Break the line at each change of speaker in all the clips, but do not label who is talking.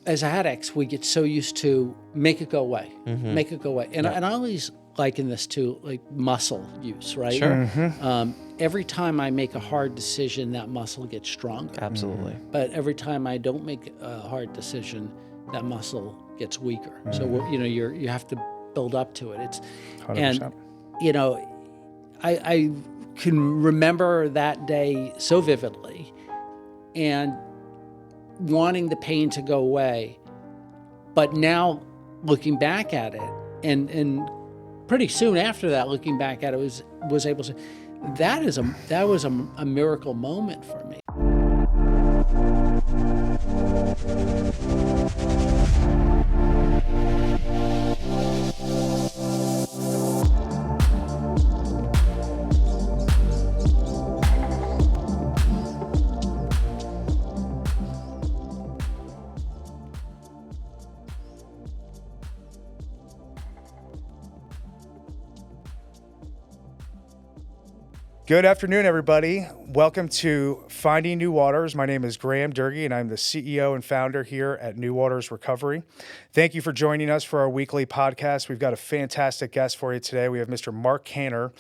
as addicts, we get so used to make it go away, make it go away. And I always liken this to like muscle use, right?
Sure.
Every time I make a hard decision, that muscle gets stronger.
Absolutely.
But every time I don't make a hard decision, that muscle gets weaker. So you have to build up to it. It's
100%.
And I can remember that day so vividly, and wanting the pain to go away. But now looking back at it, and pretty soon after that, looking back at it, was able to. That was a miracle moment for me.
Good afternoon, everybody. Welcome to Finding New Waters. My name is Graham Doerge, and I'm the CEO and founder here at New Waters Recovery. Thank you for joining us for our weekly podcast. We've got a fantastic guest for you today. We have Mr. Mark Kantor.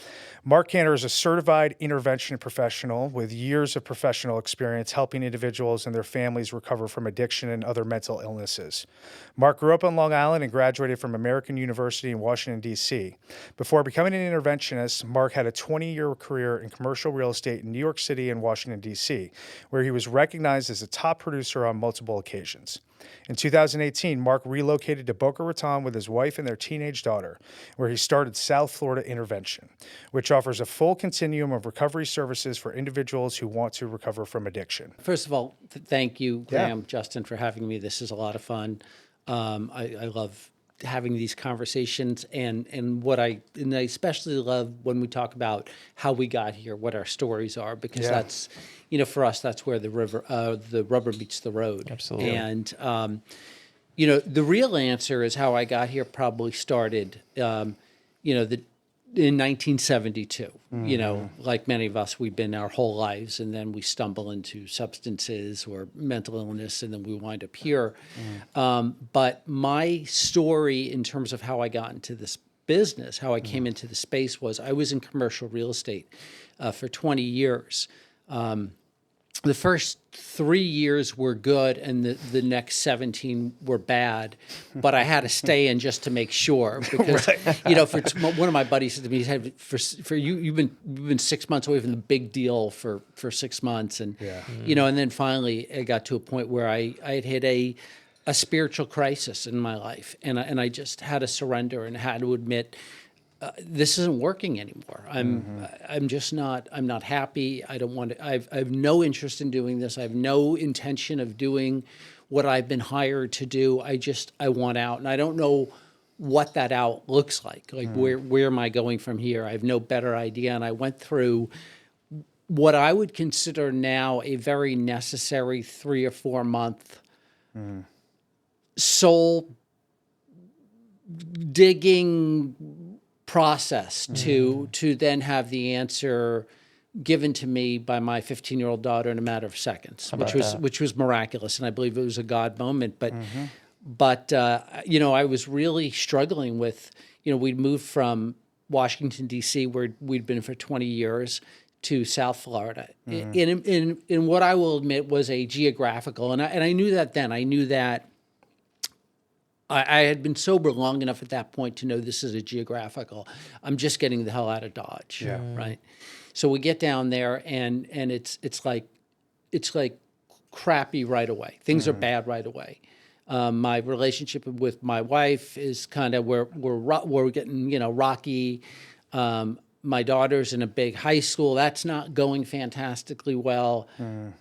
Mark Kantor is a certified intervention professional with years of professional experience helping individuals and their families recover from addiction and other mental illnesses. Mark grew up on Long Island and graduated from American University in Washington, D.C. Before becoming an interventionist, Mark had a 20-year career in commercial real estate in New York City and Washington, D.C., where he was recognized as a top producer on multiple occasions. In 2018, Mark relocated to Boca Raton with his wife and their teenage daughter, where he started South Florida Intervention, which offers a full continuum of recovery services for individuals who want to recover from addiction.
First of all, thank you, Graham, Justin, for having me. This is a lot of fun. I love having these conversations, and I especially love when we talk about how we got here, what our stories are, because that's, for us, that's where the rubber meets the road.
Absolutely.
And the real answer is how I got here probably started, in 1972. Like many of us, we've been our whole lives, and then we stumble into substances or mental illness, and then we wind up here. But my story in terms of how I got into this business, how I came into the space, was I was in commercial real estate for 20 years. The first 3 years were good, and the next 17 were bad. But I had to stay in just to make sure, because one of my buddies said to me, he said, "For you, you've been 6 months away from the big deal for 6 months," and and then finally I got to a point where I had hit a spiritual crisis in my life, and I just had to surrender and had to admit, this isn't working anymore. I'm not happy. I don't want to, I have no interest in doing this. I have no intention of doing what I've been hired to do. I want out, and I don't know what that out looks like. Like where am I going from here? I have no better idea. And I went through what I would consider now a very necessary 3 or 4 month soul digging process to then have the answer given to me by my 15-year-old daughter in a matter of seconds, which was miraculous, and I believe it was a God moment. But I was really struggling with, we'd moved from Washington, D.C., where we'd been for 20 years, to South Florida, in what I will admit was a geographical, and I knew that then. I knew that I had been sober long enough at that point to know this is a geographical. I'm just getting the hell out of Dodge, right? So we get down there, and it's like crappy right away. Things are bad right away. My relationship with my wife is kind of we're getting rocky. My daughter's in a big high school. That's not going fantastically well.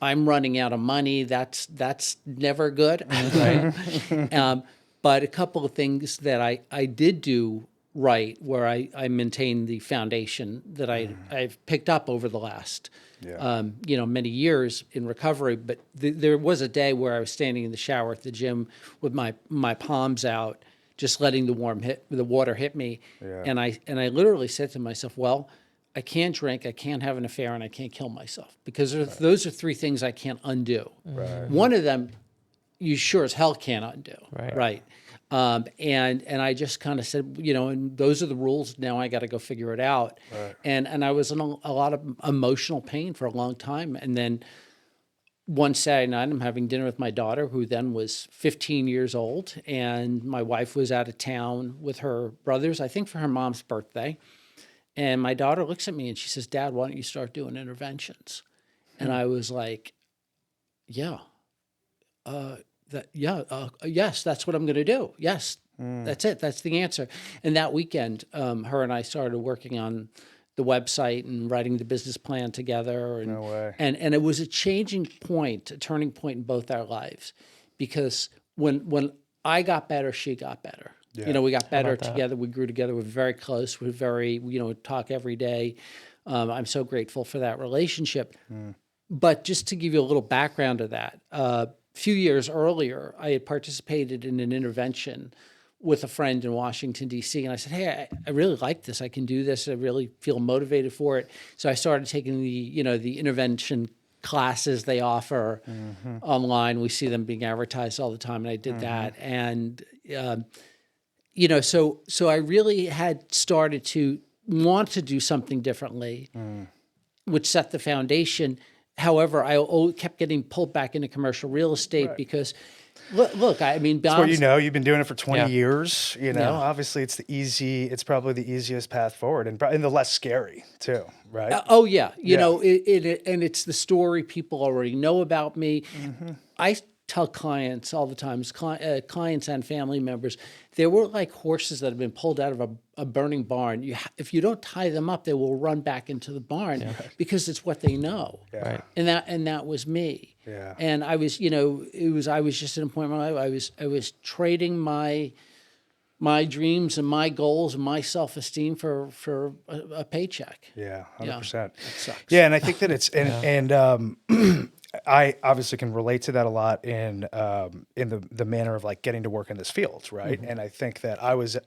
I'm running out of money. That's never good, right? But a couple of things that I did do right, where I maintained the foundation that I've picked up over the last many years in recovery. But there was a day where I was standing in the shower at the gym with my palms out, just letting the water hit me, and I literally said to myself, well, I can't drink, I can't have an affair, and I can't kill myself, because those are 3 things I can't undo. Right. One of them you sure as hell can't undo.
Right.
Right. And I just kind of said, and those are the rules. Now I got to go figure it out.
Right.
And I was in a lot of emotional pain for a long time. And then one Saturday night, I'm having dinner with my daughter, who then was 15 years old, and my wife was out of town with her brothers, I think for her mom's birthday. And my daughter looks at me and she says, "Dad, why don't you start doing interventions?" And I was like, "Yeah, yes, that's what I'm going to do. Yes, that's it. That's the answer." And that weekend, her and I started working on the website and writing the business plan together. And,
No way.
And it was a changing point, a turning point in both our lives, because when I got better, she got better.
Yeah.
We got better
about that?
together. We grew together. We're very close. We're very, talk every day. I'm so grateful for that relationship. But just to give you a little background of that, a few years earlier, I had participated in an intervention with a friend in Washington, D.C. And I said, "Hey, I really like this. I can do this. I really feel motivated for it." So I started taking the intervention classes they offer online. We see them being advertised all the time. And I did that. And, so I really had started to want to do something differently, which set the foundation. However, I kept getting pulled back into commercial real estate because, look, I mean,
Well, you've been doing it for 20
Yeah.
years, obviously it's probably the easiest path forward and the less scary too, right?
and it's the story people already know about me. I tell clients all the time, clients and family members, there were like horses that have been pulled out of a burning barn. If you don't tie them up, they will run back into the barn because it's what they know.
Right.
And that was me.
Yeah.
And I was, I was just at a point in my life, I was trading my dreams and my goals and my self-esteem for a paycheck.
Yeah, 100%.
It sucks.
Yeah, and I think that it's I obviously can relate to that a lot in the manner of like getting to work in this field, right? And I think that I was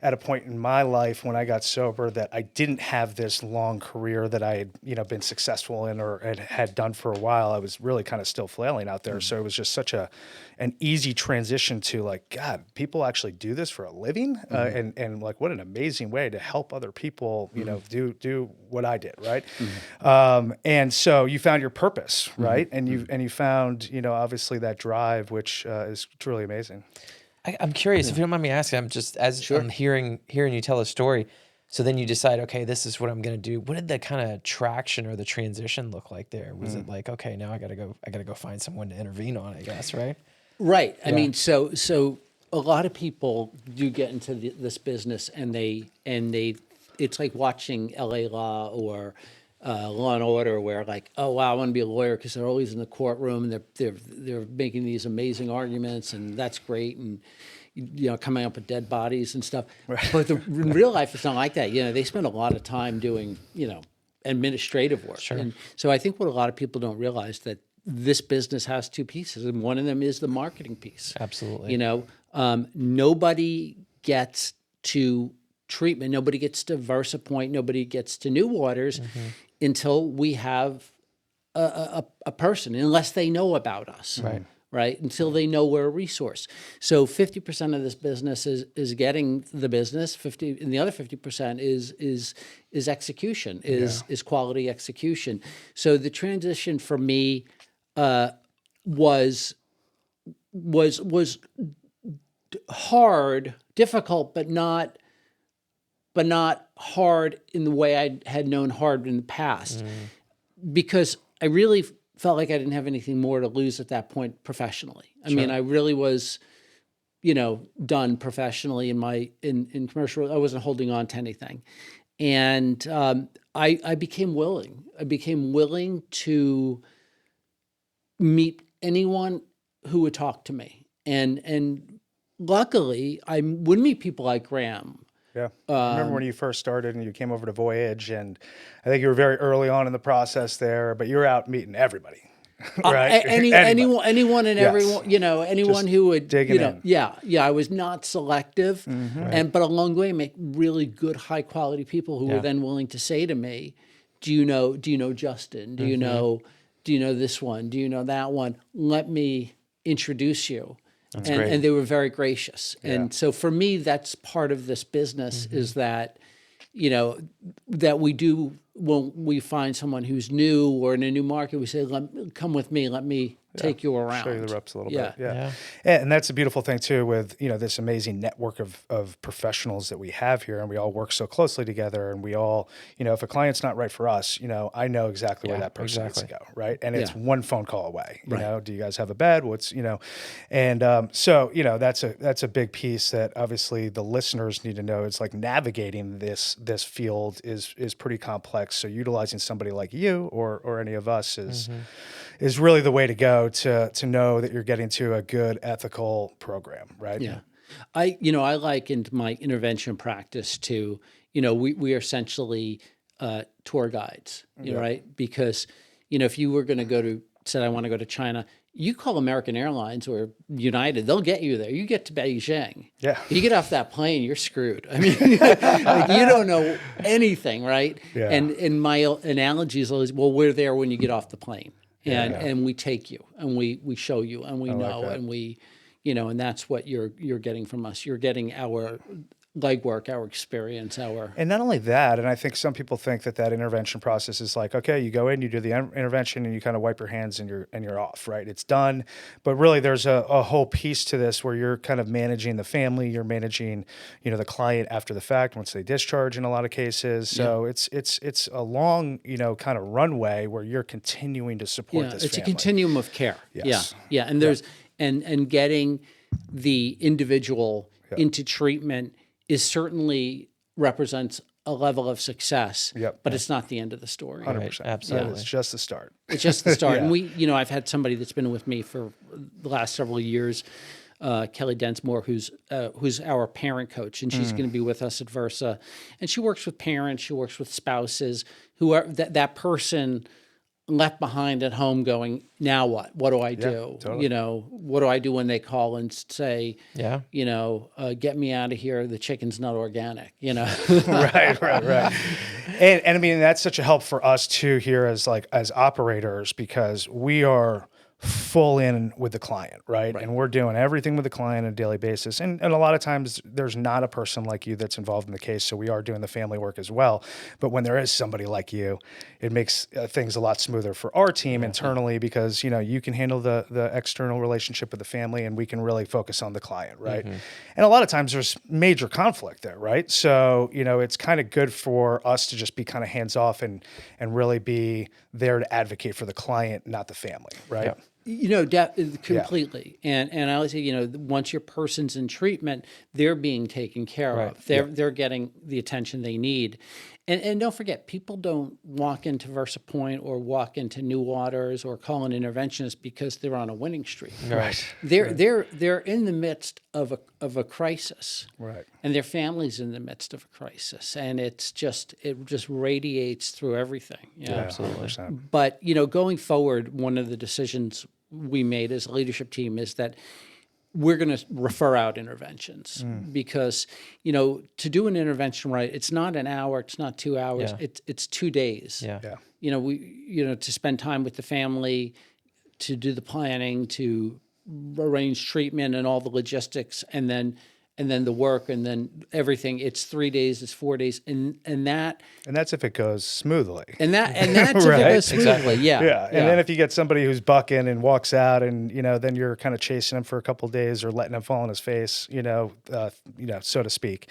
at a point in my life when I got sober that I didn't have this long career that I had, been successful in or had done for a while. I was really kind of still flailing out there. So it was just such an easy transition to like, God, people actually do this for a living. And like, what an amazing way to help other people, do what I did. Right. And so you found your purpose, right. And you found, obviously that drive, which is truly amazing.
I'm curious, if you don't mind me asking, I'm just, I'm hearing you tell a story, so then you decide, okay, this is what I'm going to do. What did the kind of traction or the transition look like there? Was it like, okay, now I got to go find someone to intervene on, I guess, right?
Right. I mean, so a lot of people do get into this business and they it's like watching LA Law or Law and Order, where like, oh wow, I want to be a lawyer because they're always in the courtroom and they're making these amazing arguments, and that's great, and coming up with dead bodies and stuff. Right. But in real life, it's not like that. They spend a lot of time doing administrative work.
Sure.
And so I think what a lot of people don't realize, that this business has two pieces, and one of them is the marketing piece.
Absolutely.
Nobody gets to treatment, nobody gets to Versapoint, nobody gets to New Waters until we have a person, unless they know about us. Right? Until they know we're a resource. So 50% of this business is getting the business. And the other 50% is execution, is quality execution. So the transition for me was hard, difficult, but not hard in the way I had known hard in the past, because I really felt like I didn't have anything more to lose at that point professionally. I mean, I really was, done professionally in commercial. I wasn't holding on to anything. And I became willing. I became willing to meet anyone who would talk to me. And luckily, I would meet people like Graham.
Yeah. I remember when you first started and you came over to Voyage, and I think you were very early on in the process there, but you were out meeting everybody, right?
Anyone and everyone, anyone
Just
who would,
digging in.
Yeah. I was not selective, but along the way, make really good, high quality people who were then willing to say to me, do you know Justin? Do you know this one? Do you know that one? Let me introduce you.
great.
And they were very gracious. And so for me, that's part of this business is that, you know, that we do when we find someone who's new or in a new market, we say, come with me, let me take you around.
Show you the ropes a little
Yeah.
bit. Yeah.
Yeah.
And that's a beautiful thing too with, you know, this amazing network of professionals that we have here, and we all work so closely together, and we all, you know, if a client's not right for us, you know, I know exactly where
Yeah,
that person needs to
exactly.
go, right? And it's
Yeah.
one phone call away. You
Right.
know, do you guys have a bed? What's, you know, and so, you know, that's a big piece that obviously the listeners need to know. It's like navigating this field is pretty complex. So utilizing somebody like you or any of us is really the way to go to know that you're getting to a good ethical program, right?
Yeah. I likened my intervention practice to, you know, we are essentially tour guides, you know, right? Because, you know, if you were going to said, I want to go to China, you call American Airlines or United, they'll get you there. You get to Beijing.
Yeah.
You get off that plane, you're screwed. I mean, like, you don't know anything, right?
Yeah.
And my analogy is always, well, we're there when you get off the plane. And we take you and we show you and we know and we, you know, and that's what you're getting from us. You're getting our legwork, our experience,
And not only that, and I think some people think that intervention process is like, okay, you go in, you do the intervention, and you kind of wipe your hands and you're off, right? It's done. But really, there's a whole piece to this where you're kind of managing the family, you're managing, you know, the client after the fact once they discharge in a lot of cases. So it's a long, you know, kind of runway where you're continuing to support this
it's
family.
a continuum of care.
Yes.
Yeah. And there's and getting the individual into treatment is certainly represents a level of success, but it's not the end of the story.
100%.
Absolutely.
It's just the start.
It's just the start. And we, you know, I've had somebody that's been with me for the last several years, Kelly Densmore, who's our parent coach, and she's going to be with us at Versa. And she works with parents, she works with spouses who are that person left behind at home going, now what? What do I do?
Totally.
You know, what do I do when they call and say, you know, get me out of here. The chicken's not organic, you know?
Right. And I mean, that's such a help for us too here as operators, because we are full in with the client, right? And we're doing everything with the client on a daily basis. And a lot of times there's not a person like you that's involved in the case. So we are doing the family work as well. But when there is somebody like you, it makes things a lot smoother for our team internally, because, you know, you can handle the external relationship with the family and we can really focus on the client, right? And a lot of times there's major conflict there, right? So, you know, it's kind of good for us to just be kind of hands off and really be there to advocate for the client, not the family, right?
You know, completely. And I always say, you know, once your person's in treatment, they're being taken care of. They're getting the attention they need. And don't forget, people don't walk into Versapoint or walk into New Waters or call an interventionist because they're on a winning streak.
Right.
They're in the midst of a crisis.
Right.
And their family's in the midst of a crisis. And it just radiates through everything.
Yeah,
Absolutely.
100%.
But, you know, going forward, one of the decisions we made as a leadership team is that we're going to refer out interventions because, you know, to do an intervention right, it's not an hour, it's not 2 hours, it's 2 days.
Yeah.
You know, to spend time with the family, to do the planning, to arrange treatment and all the logistics, and then the work, and then everything. It's 3 days, it's 4 days, and
that's if it goes smoothly.
And that's if it goes smoothly.
Exactly.
Yeah.
And then if you get somebody who's bucking and walks out, and, you know, then you're kind of chasing him for a couple of days or letting him fall on his face, you know, so to speak.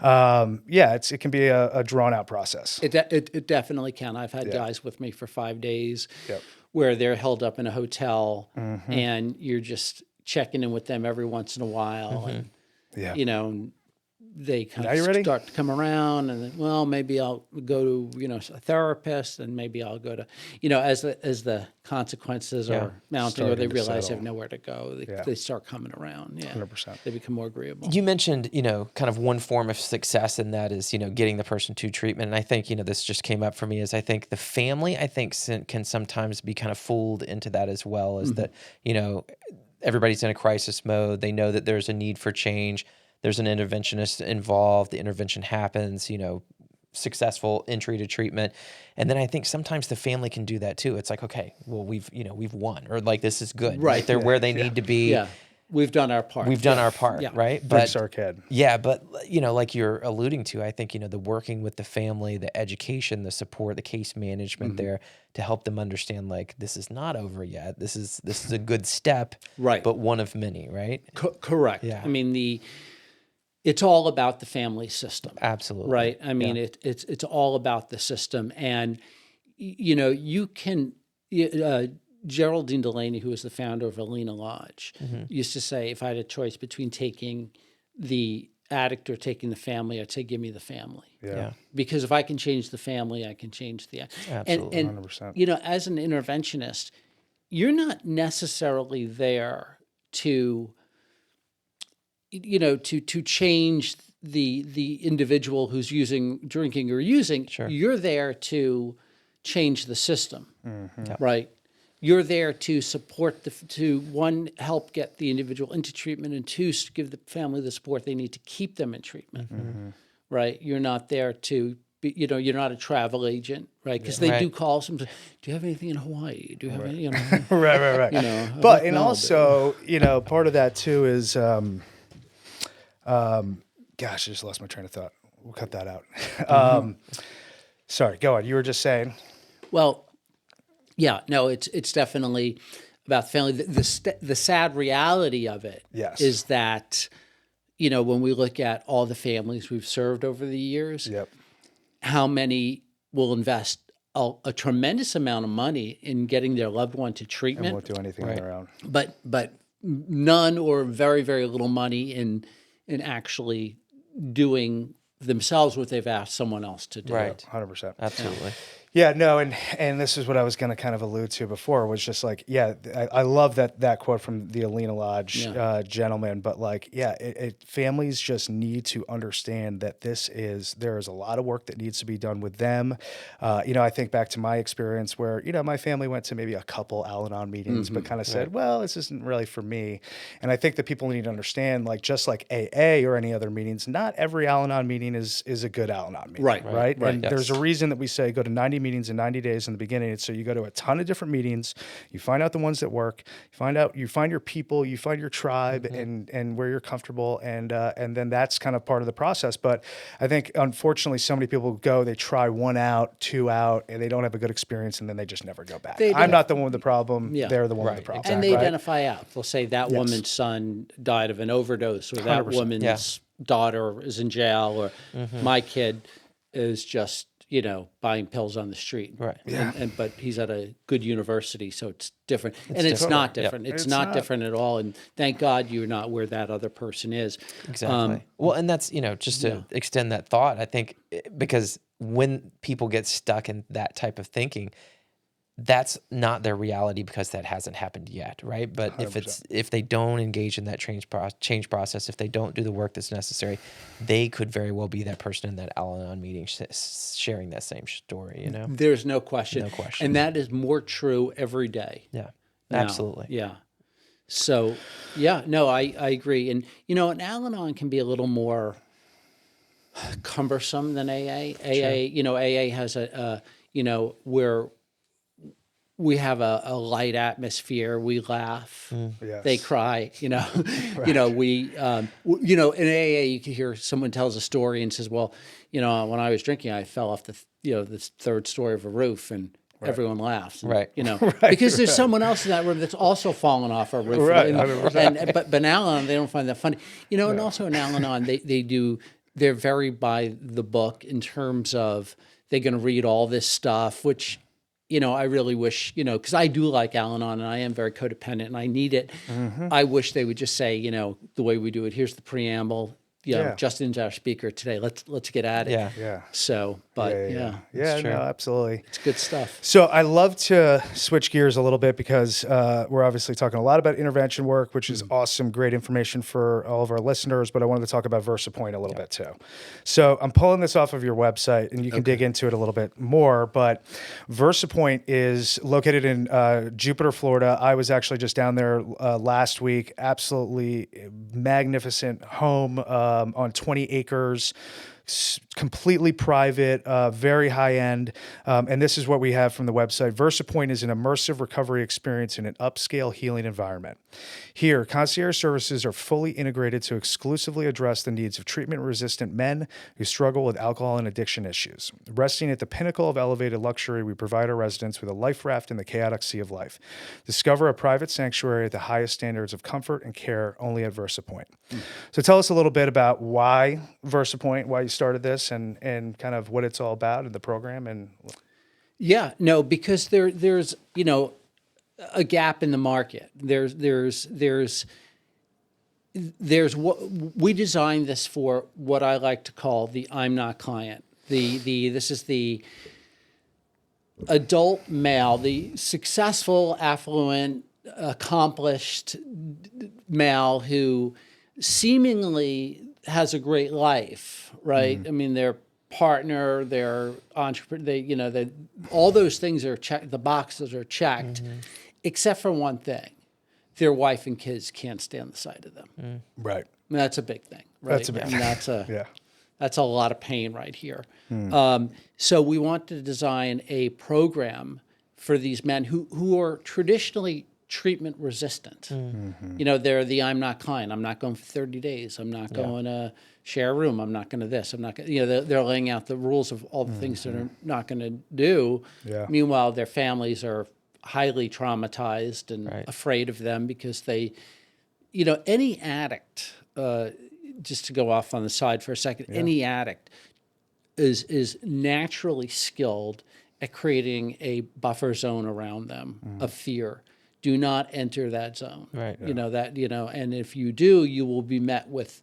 It can be a drawn out process.
It definitely can. I've had guys with me for 5 days where they're held up in a hotel and you're just checking in with them every once in a while. And, you know, they kind of start to come around, and then, well, maybe I'll go to, you know, a therapist, and maybe I'll go to, you know, as the consequences are mounting, or they realize they have nowhere to go, they start coming around.
100%.
They become more agreeable.
You mentioned, you know, kind of one form of success in that is, you know, getting the person to treatment. And I think, you know, this just came up for me, is I think the family, can sometimes be kind of fooled into that as well, is that, you know, everybody's in a crisis mode. They know that there's a need for change. There's an interventionist involved. The intervention happens, you know, successful entry to treatment. And then I think sometimes the family can do that too. It's like, okay, well, we've won, or like, this is good, right? They're where they need to be.
Yeah. We've done our part.
We've done our part, right?
Breaks our kid.
Yeah, but like you're alluding to, I think, the working with the family, the education, the support, the case management there to help them understand, like, this is not over yet. This is a good step,
right?
But one of many, right?
Correct. Yeah. I mean, it's all about the family system.
Absolutely.
Right. I mean, it's all about the system, and you can. Geraldine Delaney, who is the founder of Alina Lodge, used to say, if I had a choice between taking the addict or taking the family, I'd say, give me the family.
Yeah.
Because if I can change the family, I can change the addict.
Absolutely.
And
100%.
As an interventionist, you're not necessarily there to, to change the individual who's drinking or using.
Sure.
You're there to change the system, right? You're there to support one, help get the individual into treatment, and two, give the family the support they need to keep them in treatment, right? You're not there to be, you're not a travel agent, right? Because they do call sometimes, do you have anything in Hawaii? Do you have any,
Right. But, and also, part of that too is, gosh, I just lost my train of thought. We'll cut that out. Sorry, go on. You were just saying.
Well, yeah, no, it's definitely about the family. The sad reality of it is that, when we look at all the families we've served over the years, how many will invest a tremendous amount of money in getting their loved one to treatment,
and won't do anything on their own,
but none or very, very little money in actually doing themselves what they've asked someone else to do.
Right.
100%.
Absolutely.
Yeah, no, and this is what I was going to kind of allude to before, was just like, I love that quote from the Alina Lodge gentleman, but like, families just need to understand that there is a lot of work that needs to be done with them. I think back to my experience where, my family went to maybe a couple Al-Anon meetings, but kind of said, well, this isn't really for me. And I think that people need to understand, like, just like AA or any other meetings, not every Al-Anon meeting is a good Al-Anon meeting. Right. And there's a reason that we say go to 90 meetings in 90 days in the beginning. So you go to a ton of different meetings, you find out the ones that work, you find your people, you find your tribe and where you're comfortable. And then that's kind of part of the process. But I think, unfortunately, so many people go, they try 1 out, 2 out, and they don't have a good experience, and then they just never go back. I'm not the one with the problem. Yeah. They're the one with the problem.
And they identify out. They'll say that woman's son died of an overdose, or that 100%. Woman's daughter is in jail, or my kid is just, buying pills on the street.
Right.
Yeah.
But he's at a good university, so it's different. It's not different. Yep. It's not different at all. And thank God you're not where that other person is.
Exactly. Well, and that's, just to extend that thought, I think, because when people get stuck in that type of thinking, that's not their reality because that hasn't happened yet, right? But 100%. If they don't engage in that change process, if they don't do the work that's necessary, they could very well be that person in that Al-Anon meeting sharing that same story,
There's no question. And that is more true every day.
Yeah, absolutely.
Yeah. So, I agree. And, an Al-Anon can be a little more cumbersome than AA.
Sure.
AA has where we have a light atmosphere. We laugh.
Yes.
They cry. We. In AA, you can hear someone tells a story and says, "Well, when I was drinking, I fell off the 3rd story of a roof and." Right. Everyone laughs, and, because there's someone else in that room that's also fallen off a roof.
Right.
But in Al-Anon, they don't find that funny. And also in Al-Anon, they're very by the book in terms of they're going to read all this stuff, which. I really wish, because I do like Al-Anon and I am very codependent and I need it. I wish they would just say, the way we do it, here's the preamble. Justin's our speaker today. Let's get at it.
Yeah.
So, but
no, absolutely.
It's good stuff.
So I love to switch gears a little bit because we're obviously talking a lot about intervention work, which is awesome, great information for all of our listeners. But I wanted to talk about Versapoint a little bit too. So I'm pulling this off of your website, and you can dig into it a little bit more. But Versapoint is located in Jupiter, Florida. I was actually just down there last week. Absolutely magnificent home on 20 acres. completely private, very high end. And this is what we have from the website. Versapoint is an immersive recovery experience in an upscale healing environment. Here, concierge services are fully integrated to exclusively address the needs of treatment-resistant men who struggle with alcohol and addiction issues. Resting at the pinnacle of elevated luxury, we provide our residents with a life raft in the chaotic sea of life. Discover a private sanctuary at the highest standards of comfort and care only at Versapoint. So tell us a little bit about why Versapoint, why you started this, and kind of what it's all about in the program. And
Yeah, no, because there's a gap in the market. There's what we designed this for, what I like to call the I'm not client. This is the adult male, the successful, affluent, accomplished male who seemingly has a great life, right? I mean, their partner, their entrepreneur, they all those things are checked. The boxes are checked, except for one thing: their wife and kids can't stand the sight of them.
right,
I mean, that's a big thing, right?
That's a big
I mean,
yeah,
that's a lot of pain right here. So we want to design a program for these men who are traditionally treatment resistant. They're the I'm not client. I'm not going for 30 days. I'm not going to share a room. I'm not going to this. I'm not going to, they're laying out the rules of all the things that are not going to do.
Yeah.
Meanwhile, their families are highly traumatized and
Right.
afraid of them because they, any addict, just to go off on the side for a second, any addict is naturally skilled at creating a buffer zone around them of fear. Do not enter that zone.
Right.
And if you do, you will be met with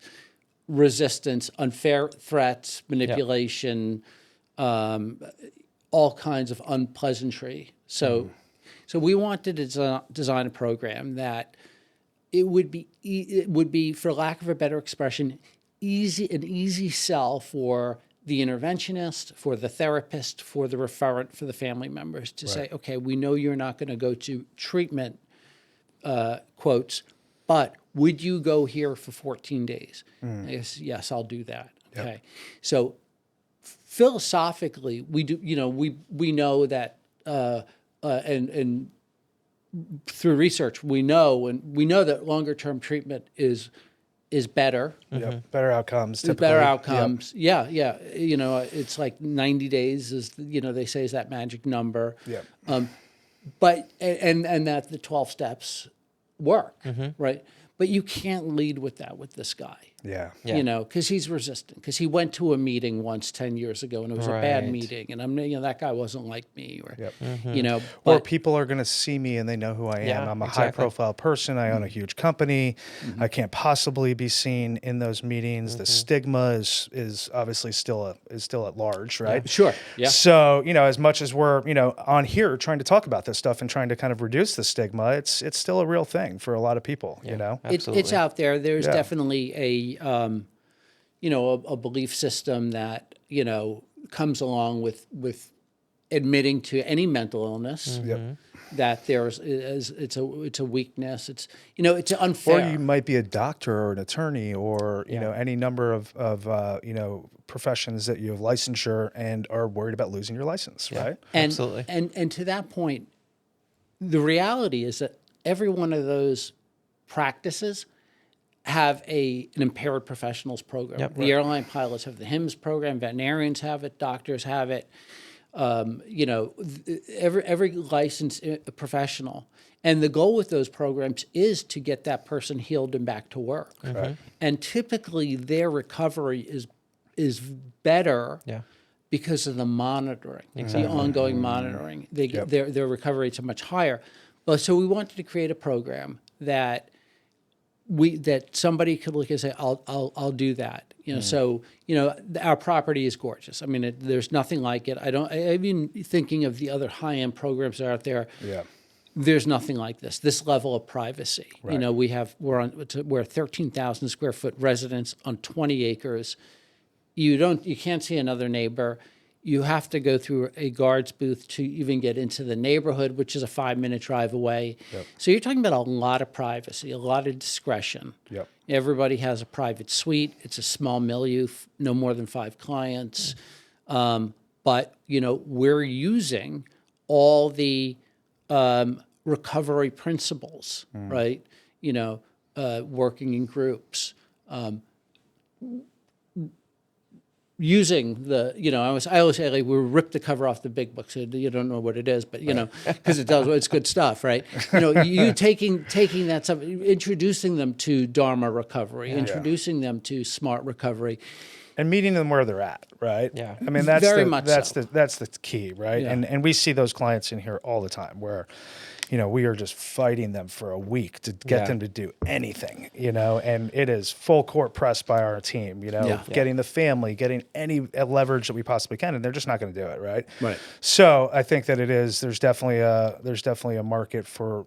resistance, unfair threats, manipulation, all kinds of unpleasantry. So we wanted to design a program that it would be, for lack of a better expression, an easy sell for the interventionist, for the therapist, for the referent, for the family members to say, okay, we know you're not going to go to treatment, quotes, but would you go here for 14 days? I guess, yes, I'll do that. Okay. So philosophically, we do, we know that, and through research, we know that longer term treatment is better.
Better outcomes. Typically.
Better outcomes. Yeah. It's like 90 days is, they say is that magic number. But and that the 12 steps work, right? But you can't lead with that with this guy.
Yeah.
Because he's resistant. Because he went to a meeting once 10 years ago and it was a bad
Right.
meeting, and that guy wasn't like me, or
Or
But
people are going to see me and they know who I am.
Yeah,
I'm a
exactly.
high-profile person. I own a huge company. I can't possibly be seen in those meetings. The stigma is obviously still at large, right?
sure, yeah,
So as much as we're on here trying to talk about this stuff and trying to kind of reduce the stigma, it's still a real thing for a lot of people.
Absolutely.
it's out there. There's
Yeah.
definitely a belief system that comes along with admitting to any mental illness that it's a weakness. It's it's
Or
unfair.
you might be a doctor or an attorney or any number of professions that you have licensure and are worried about losing your license, right?
And,
Absolutely.
And to that point, the reality is that every one of those practices have an impaired professionals program.
Yep.
The airline pilots have the HIMSS program, veterinarians have it, doctors have it. Every licensed professional. And the goal with those programs is to get that person healed and back to work. And typically their recovery is better because of the monitoring, the ongoing monitoring. They get their recovery rates are much higher. But so we wanted to create a program that somebody could look and say, I'll do that. So our property is gorgeous. I mean, there's nothing like it. I've been thinking of the other high-end programs that are out there.
Yeah.
There's nothing like this level of privacy.
Right.
We're 13,000 square foot residence on 20 acres. You can't see another neighbor. you have to go through a guard's booth to even get into the neighborhood, which is a 5-minute drive away. So you're talking about a lot of privacy, a lot of discretion. Everybody has a private suite. It's a small milieu, no more than 5 clients. But, we're using all the recovery principles, right? Working in groups, using the, I always say, like, we rip the cover off the big book, so you don't know what it is, but, because it's good stuff, right? You taking that stuff, introducing them to Dharma recovery, introducing them to smart recovery.
And meeting them where they're at, right?
Yeah.
I mean, that's
Very
that's the key, right?
Yeah.
And we see those clients in here all the time where, we are just fighting them for a week to get them to do anything, and it is full court press by our team, getting the family, getting any leverage that we possibly can, and they're just not going to do it, right?
Right.
So I think that there's definitely a market for,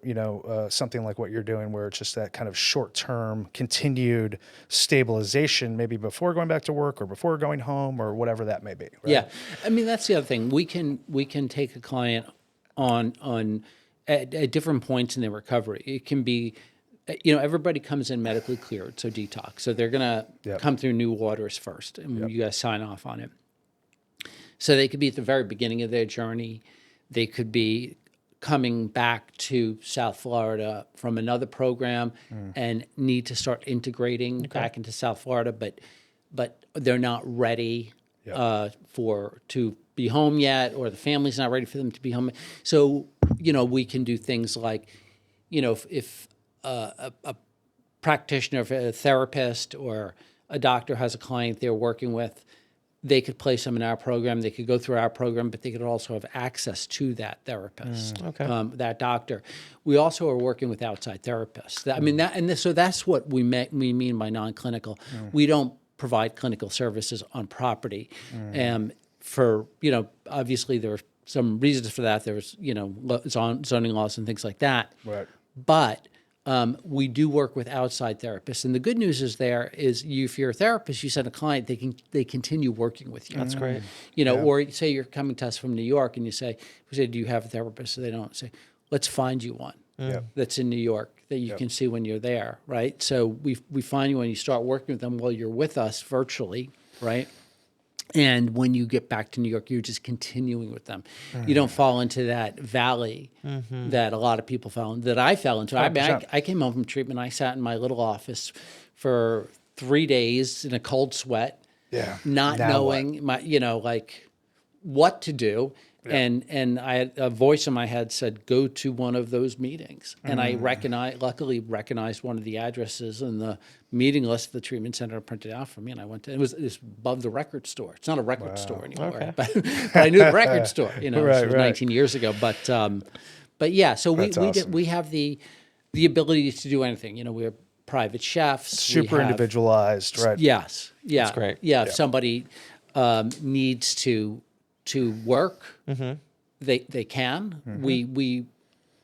something like what you're doing, where it's just that kind of short-term continued stabilization, maybe before going back to work or before going home or whatever that may be. Right?
Yeah. I mean, that's the other thing. We can take a client on at different points in their recovery. It can be, everybody comes in medically cleared, so detox. So they're going to come through New Waters first, and you guys sign off on it. So they could be at the very beginning of their journey. They could be coming back to South Florida from another program and need to start integrating back into South Florida, but they're not ready to be home yet, or the family's not ready for them to be home. So, we can do things like, if a practitioner, a therapist, or a doctor has a client they're working with, they could place them in our program. They could go through our program, but they could also have access to that therapist, that doctor. We also are working with outside therapists. So that's what we mean by non-clinical. We don't provide clinical services on property. For, obviously there are some reasons for that. There's, zoning laws and things like that.
Right.
But we do work with outside therapists. And the good news is if you're a therapist, you send a client, they continue working with you.
That's great.
Or say you're coming to us from New York and we say, do you have a therapist? So they don't say, let's find you one that's in New York that you can see when you're there, right? So we find you when you start working with them while you're with us virtually, right? And when you get back to New York, you're just continuing with them. You don't fall into that valley that a lot of people that I fell into. I came home from treatment. I sat in my little office for 3 days in a cold sweat, not knowing what to do. And I had a voice in my head said, go to one of those meetings. And I luckily recognized one of the addresses in the meeting list of the treatment center printed out for me. And I went to, it was above the record store. It's not a record store anymore, but I knew the record store, it was 19 years ago. But yeah, so we have the ability to do anything. We have private chefs.
Super individualized, right?
Yes. Yeah.
That's great.
Yeah. If somebody needs to work, they can. We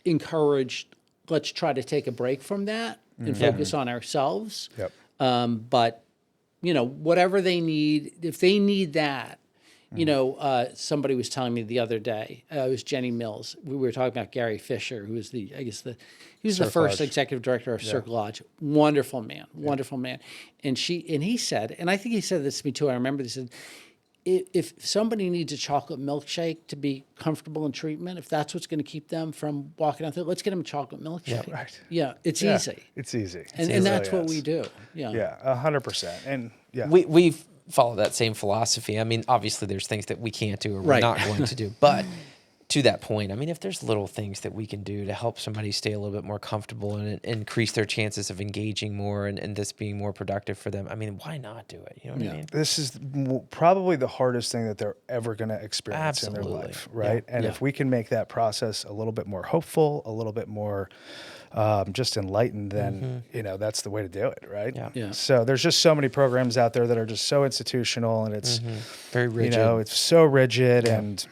encourage, let's try to take a break from that and focus on ourselves. But whatever they need, if they need that, somebody was telling me the other day, it was Jenny Mills. We were talking about Gary Fisher, who was he was the first executive director of Circle Lodge. Wonderful man. And he said, and I think he said this to me too. I remember he said, if somebody needs a chocolate milkshake to be comfortable in treatment, if that's what's going to keep them from walking out there, let's get them a chocolate milkshake.
Yeah, right.
Yeah, it's easy.
It's easy.
And that's what we do. Yeah.
Yeah, 100%. And
we follow that same philosophy. I mean, obviously there's things that we can't do or we're not going to do, but to that point, I mean, if there's little things that we can do to help somebody stay a little bit more comfortable and increase their chances of engaging more and this being more productive for them, I mean, why not do it? You know what I mean?
This is probably the hardest thing that they're ever going to experience in their life, right? And if we can make that process a little bit more hopeful, a little bit more just enlightened, then, that's the way to do it, right?
Yeah.
So there's just so many programs out there that are just so institutional and it's
very rigid.
It's so rigid and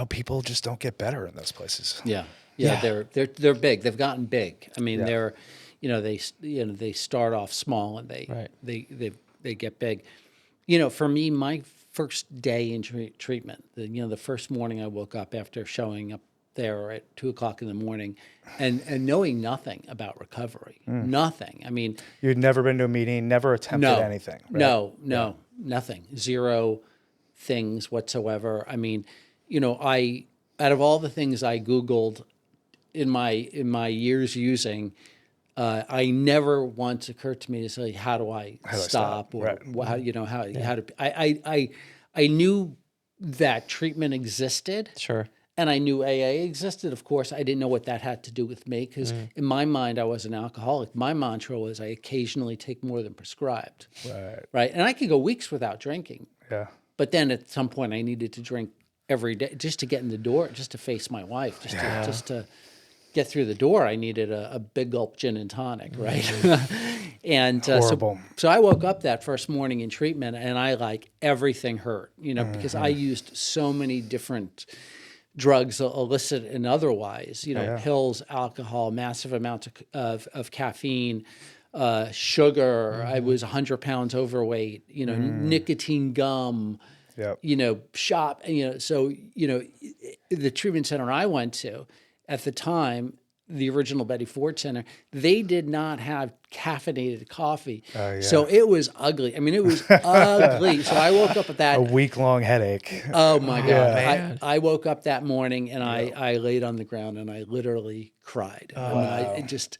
people just don't get better in those places.
Yeah. They're big. They've gotten big. I mean, they're, they start off small and they get big. For me, my first day in treatment, the first morning I woke up after showing up there at 2:00 in the morning and knowing nothing about recovery, nothing. I mean,
You'd never been to a meeting, never attempted anything, right?
No, nothing, zero things whatsoever. I mean, out of all the things I Googled in my years using, I never once occurred to me to say, how do I stop? Or how to, I knew that treatment existed.
Sure.
And I knew AA existed. Of course, I didn't know what that had to do with me because in my mind, I was an alcoholic. My mantra was I occasionally take more than prescribed. Right. And I could go weeks without drinking.
Yeah.
But then at some point I needed to drink every day just to get in the door, just to face my wife, just to get through the door. I needed a big gulp gin and tonic, right? And
Horrible.
so I woke up that first morning in treatment and everything hurt, because I used so many different drugs, illicit and otherwise, pills, alcohol, massive amounts of caffeine, sugar. I was 100 pounds overweight, nicotine gum, shop, so, the treatment center I went to at the time, the original Betty Ford Center, they did not have caffeinated coffee. So it was ugly. I mean, it was ugly. So I woke up at that.
A week-long headache.
Oh, my God. I woke up that morning and I laid on the ground and I literally cried. I just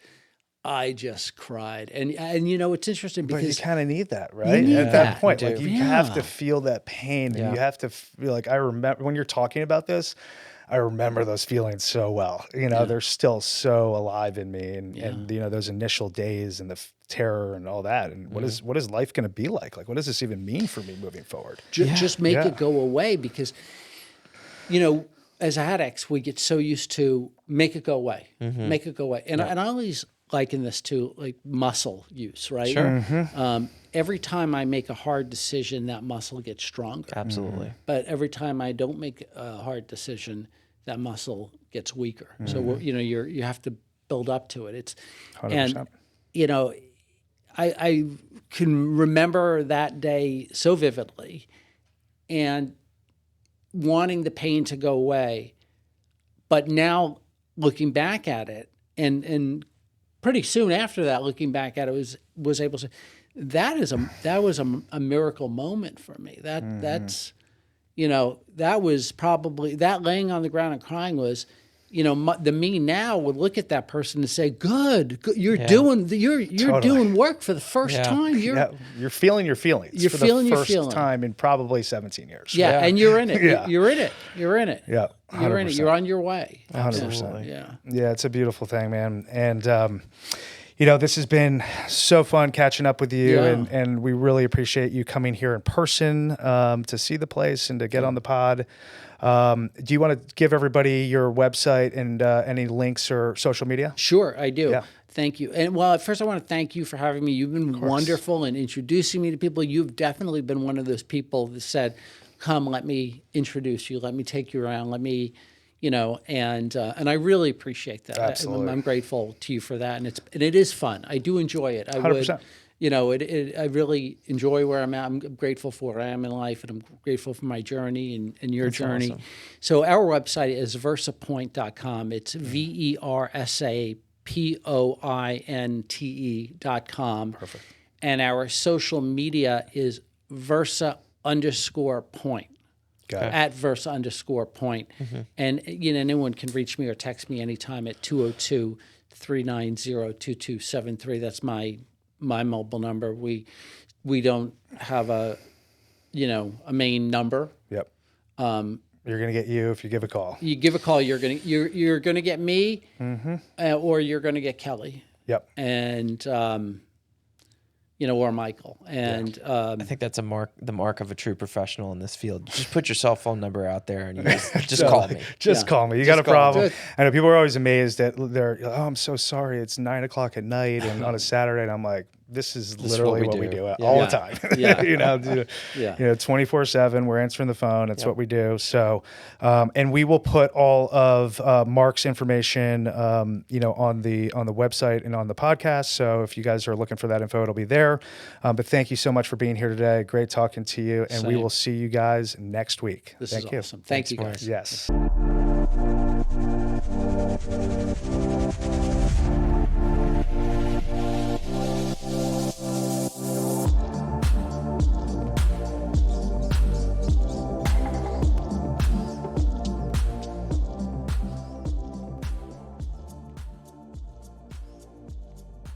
cried. And it's interesting because...
But you kind of need that, right?
Need
at that point, like you
Yeah.
have to feel that pain and you have to feel like, I remember when you're talking about this, I remember those feelings so well. They're still so alive in me, and those initial days and the terror and all that. And what is life going to be like? Like, what does this even mean for me moving forward?
Just make it go away because, as addicts, we get so used to make it go away, make it go away. And I always liken this to like muscle use, right?
Sure.
Every time I make a hard decision, that muscle gets stronger.
Absolutely.
But every time I don't make a hard decision, that muscle gets weaker. So you have to build up to it. It's
100%.
And I can remember that day so vividly, and wanting the pain to go away. But now looking back at it, and pretty soon after that, looking back at it, was able to. That was a miracle moment for me. That's that was probably, that laying on the ground and crying was, the me now would look at that person and say, "Good, you're doing doing work for the first time.
You're feeling your feelings.
You're
for
feeling
the
your
first
feeling.
time in probably 17 years.
Yeah, and you're in it.
Yeah.
You're in it. You're in it.
Yeah, 100%.
You're in it. You're on your way.
100%.
Yeah.
Yeah, it's a beautiful thing, man. And this has been so fun catching up with you, and we really appreciate you coming here in person to see the place and to get on the pod. Do you want to give everybody your website and any links or social media?
Sure, I do.
Yeah.
Thank you. And well, first I want to thank you for having me. You've been wonderful in introducing me to people. You've definitely been one of those people that said, "Come, let me introduce you. Let me take you around. Let me." And I really appreciate that.
Absolutely.
I'm grateful to you for that, and it is fun. I do enjoy it.
100%.
I really enjoy where I'm at. I'm grateful for where I am in life, and I'm grateful for my journey and your journey.
Awesome.
So our website is versapoint.com. It's VERSAPOINTE.com. Perfect. And our social media is Versa_point. At Versa_point. And anyone can reach me or text me anytime at 202-390-2273. That's my mobile number. We don't have a main number.
Yep. You're gonna get you if you give a call.
You give a call, you're gonna get me, or you're gonna get Kelly.
Yep.
And or Michael. And
I think that's the mark of a true professional in this field. Just put your cell phone number out there and you just call me.
Just call me. You got a problem. I know people are always amazed that I'm so sorry. It's 9:00 at night and on a Saturday. And I'm like, this is
is
literally
what
what
we
we
do.
do
Yeah.
all the time.
Yeah.
You know,
Yeah.
24/7. We're answering the phone. That's what we do. So, and we will put all of Mark's information, on the website and on the podcast. So if you guys are looking for that info, it'll be there. But thank you so much for being here today. Great talking to you, and we
Same.
will see you guys next week.
This
Thank
is
you.
awesome. Thank you,
Mark.
guys.
Yes.